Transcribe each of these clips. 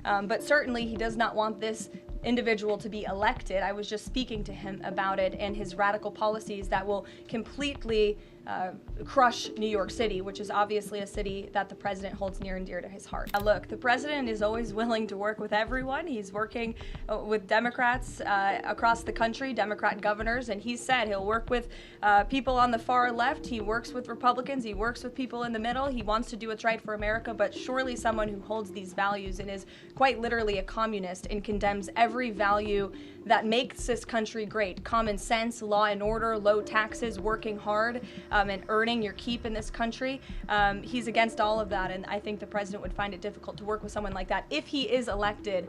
But certainly he does not want this individual to be elected. I was just speaking to him about it and his radical policies that will completely crush New York City, which is obviously a city that the president holds near and dear to his heart. Look, the president is always willing to work with everyone. He's working with Democrats across the country, Democrat governors, and he said he'll work with people on the far left. He works with Republicans. He works with people in the middle. He wants to do what's right for America, but surely someone who holds these values and is quite literally a communist and condemns every value that makes this country great. Common sense, law and order, low taxes, working hard, and earning your keep in this country. He's against all of that, and I think the president would find it difficult to work with someone like that if he is elected.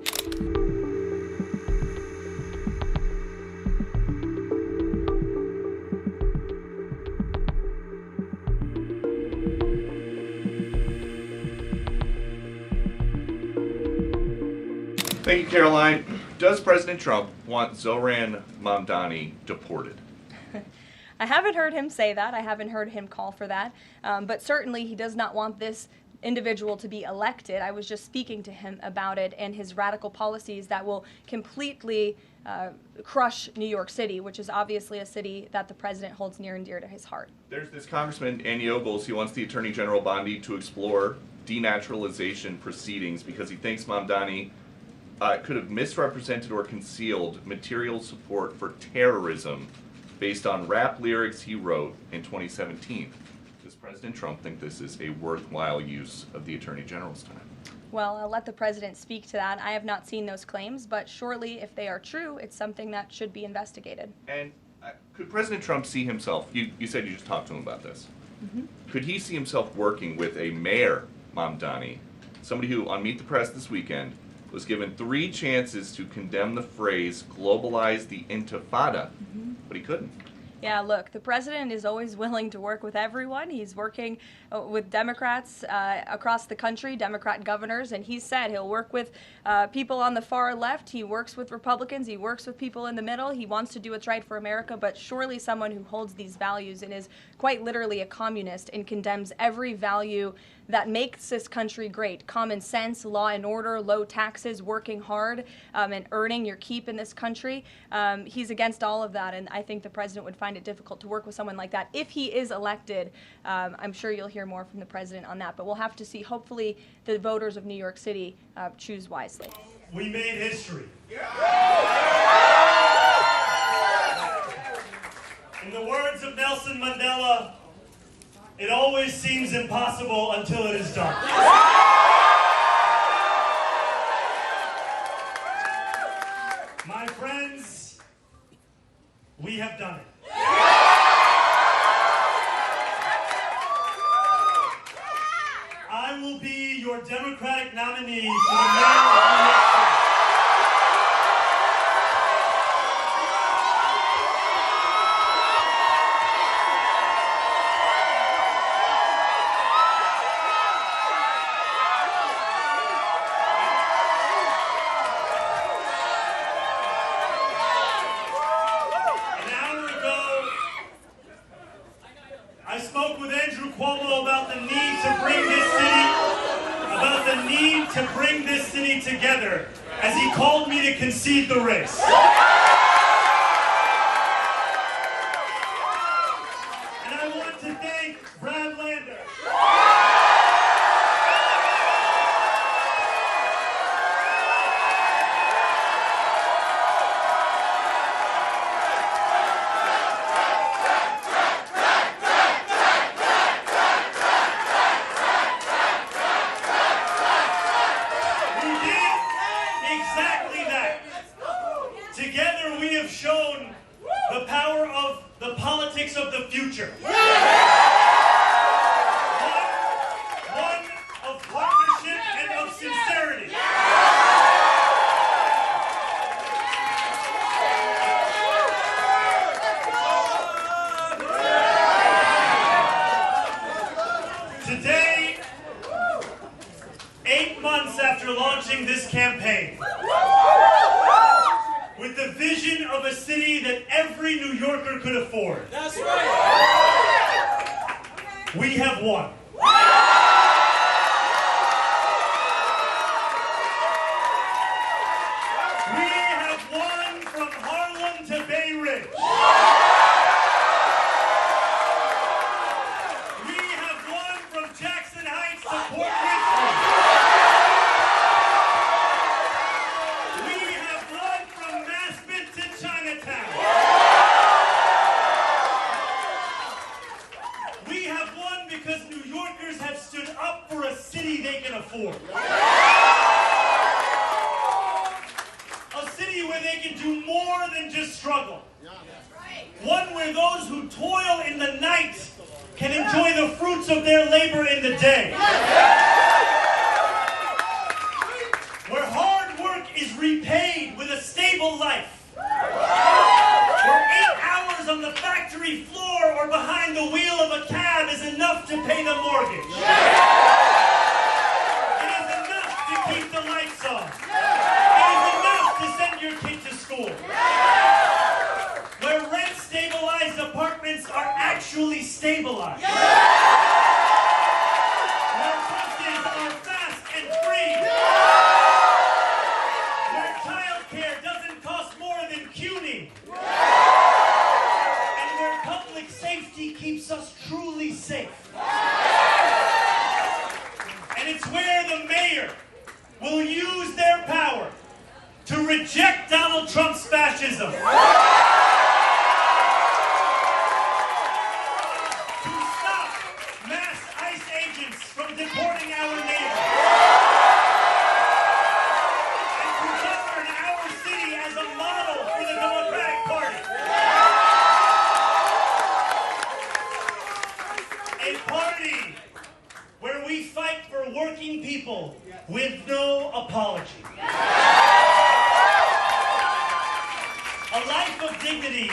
Thank you, Caroline. Does President Trump want Zohran Mamdani deported? I haven't heard him say that. I haven't heard him call for that. But certainly he does not want this individual to be elected. I was just speaking to him about it and his radical policies that will completely crush New York City, which is obviously a city that the president holds near and dear to his heart. There's this Congressman, Andy Ogles, he wants the Attorney General Bondi to explore denaturalization proceedings because he thinks Mamdani could have misrepresented or concealed material support for terrorism based on rap lyrics he wrote in 2017. Does President Trump think this is a worthwhile use of the Attorney General's time? Well, I'll let the president speak to that. I have not seen those claims, but surely if they are true, it's something that should be investigated. And could President Trump see himself, you said you just talked to him about this, could he see himself working with a mayor, Mamdani, somebody who on Meet the Press this weekend was given 3 chances to condemn the phrase globalize the intifada, but he couldn't? Yeah, look, the president is always willing to work with everyone. He's working with Democrats across the country, Democrat governors, and he said he'll work with people on the far left. He works with Republicans. He works with people in the middle. He wants to do what's right for America, but surely someone who holds these values and is quite literally a communist and condemns every value that makes this country great. Common sense, law and order, low taxes, working hard, and earning your keep in this country. He's against all of that, and I think the president would find it difficult to work with someone like that. If he is elected, I'm sure you'll hear more from the president on that, but we'll have to see. Hopefully the voters of New York City choose wisely. We made history. In the words of Nelson Mandela, it always seems impossible until it is done. My friends, we have done it. I will be your Democratic nominee for the mayor of New York City. I spoke with Andrew Cuomo about the need to bring this city together as he called me to concede the race. And I want to thank Brad Lander. Together we have shown the power of the politics of the future. One of partnership and of sincerity. Today, 8 months after launching this campaign, with the vision of a city that every New Yorker could afford. That's right. We have won. to Bay Ridge. We have won from Jackson Heights to Port Richmond. We have won from Maspeth to Chinatown. We have won because New Yorkers have stood up for a city they can afford. A city where they can do more than just struggle. One where those who toil in the night can enjoy the fruits of their labor in the day. Where hard work is repaid with a stable life. Where 8 hours on the factory floor or behind the wheel of a cab is enough to pay the mortgage. It is enough to keep the lights on. It is enough to send your kid to school. Where rent-stabilized apartments are actually stabilized. Where buses are fast and free. Where childcare doesn't cost more than CUNY. And where public safety keeps us truly safe. And it's where the mayor will use their power to reject Donald Trump's fascism. From deporting our neighbors. And to govern our city as a model for the Democratic Party. A party where we fight for working people with no apology. A life of dignity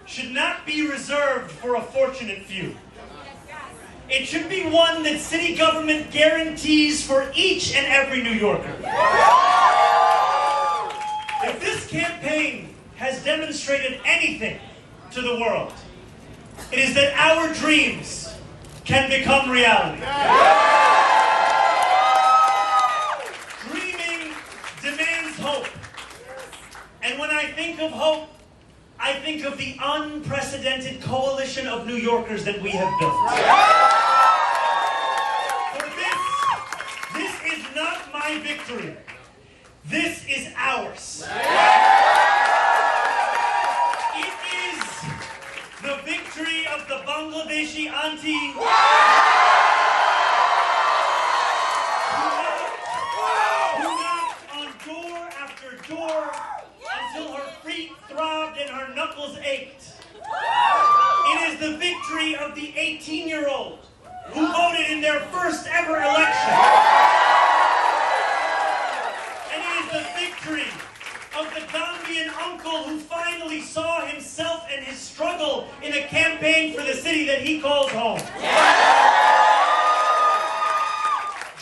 should not be reserved for a fortunate few. It should be one that city government guarantees for each and every New Yorker. If this campaign has demonstrated anything to the world, it is that our dreams can become reality. Dreaming demands hope. And when I think of hope, I think of the unprecedented coalition of New Yorkers that we have built. For this is not my victory. This is ours. It is the victory of the Bangladeshi auntie who knocked on door after door until her feet throbbed and her knuckles ached. It is the victory of the 18-year-old who voted in their first ever election. And it is the victory of the Gambian uncle who finally saw himself and his struggle in a campaign for the city that he calls home.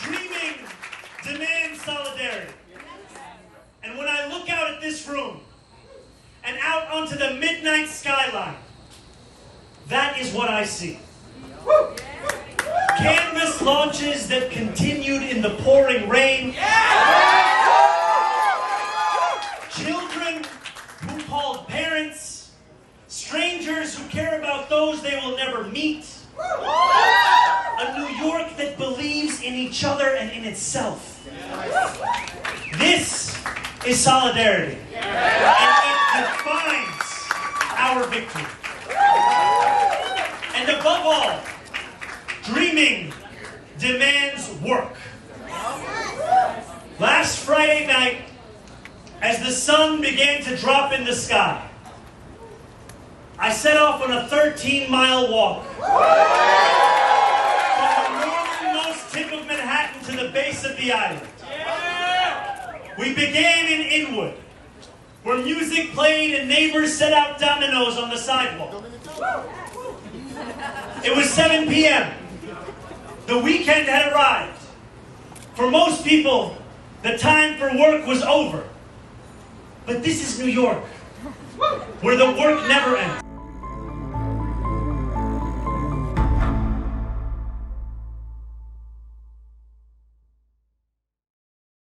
Dreaming demands solidarity. And when I look out at this room and out onto the midnight skyline, that is what I see. Canvas launches that continued in the pouring rain. Children who called parents. Strangers who care about those they will never meet. A New York that believes in each other and in itself. This is solidarity. And it defines our victory. And above all, dreaming demands work. Last Friday night, as the sun began to drop in the sky, I set off on a 13-mile walk from the northernmost tip of Manhattan to the base of the island. We began in Inwood, where music played and neighbors set out dominoes on the sidewalk. It was 7 p.m. The weekend had arrived. For most people, the time for work was over. But this is New York, where the work never ends.